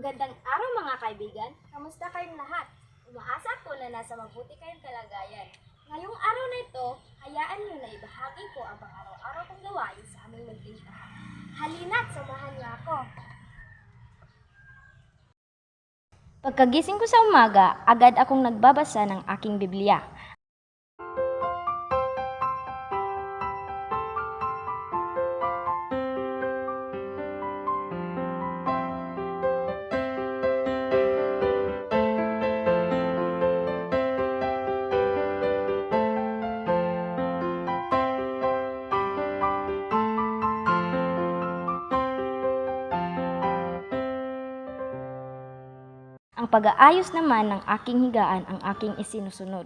Magandang araw mga kaibigan. Kamusta kayong lahat? Umaasa ko na nasa mabuti kayong kalagayan. Ngayong araw na ito, hayaan niyo na ibahagi ko ang pang-araw-araw kong gawain sa aming munting tahanan. Halina't samahan niyo ako. Pagkagising ko sa umaga, agad akong nagbabasa ng aking Biblia. Ang pag-aayos naman ng aking higaan ang aking isinusunod.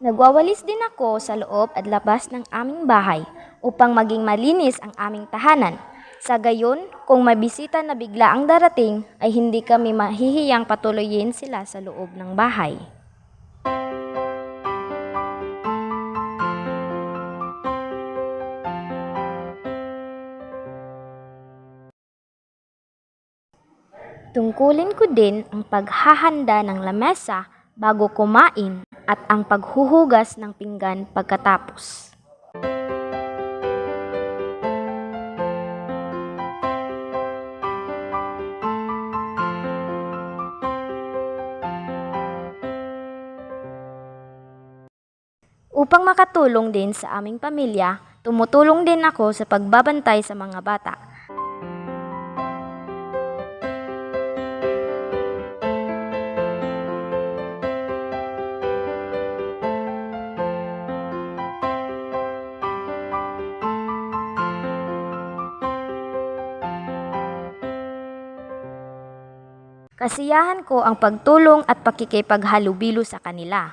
Nagwawalis din ako sa loob at labas ng aming bahay upang maging malinis ang aming tahanan. Sa gayon, kung may bisita na bigla ang darating, ay hindi kami mahihiyang patuloyin sila sa loob ng bahay. Tungkulin ko din ang paghahanda ng lamesa bago kumain at ang paghuhugas ng pinggan pagkatapos. Upang makatulong din sa aming pamilya, tumutulong din ako sa pagbabantay sa mga bata. Kasiyahan ko ang pagtulong at pakikipaghalubilo sa kanila.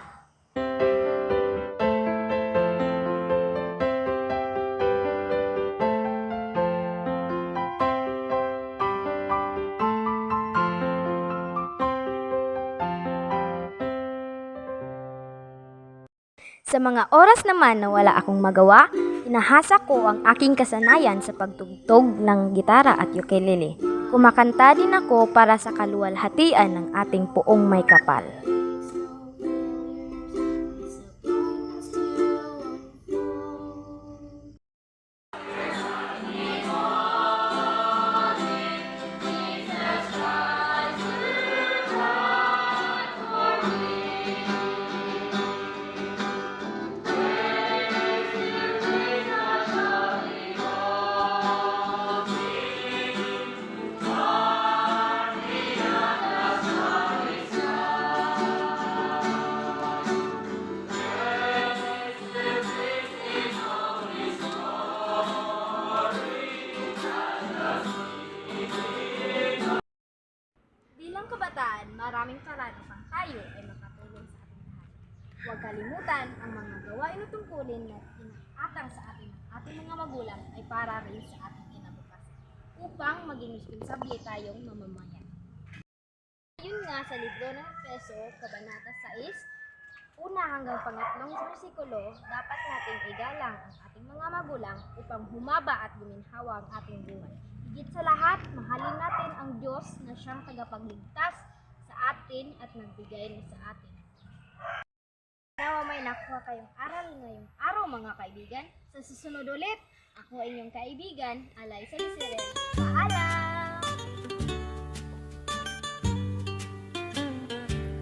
Sa mga oras naman na wala akong magawa, inahasa ko ang aking kasanayan sa pagtugtog ng gitara at ukulele. Kumakanta din ako para sa kaluwalhatian ng ating poong may kapal. Bilang kabataan, maraming paraan upang tayo ay makatulong sa ating lahat. Huwag kalimutan ang mga gawain o tungkulin na inaatang sa ating mga magulang ay para rin sa ating kinabukasan upang maging responsable tayong mamamayan. Yun nga sa libro ng Efeso, Kabanata 6, una hanggang pangatlong bersikulo, dapat nating igalang ang ating mga magulang upang humaba at guminhawa ang ating buhay. Higit sa lahat, mahalin natin ang Diyos na siyang tagapagligtas sa atin at nagbigay na sa atin. Nawa may nakuha kayong aral ngayong araw mga kaibigan. Sa susunod ulit, ako ay inyong kaibigan, Alay Salisere.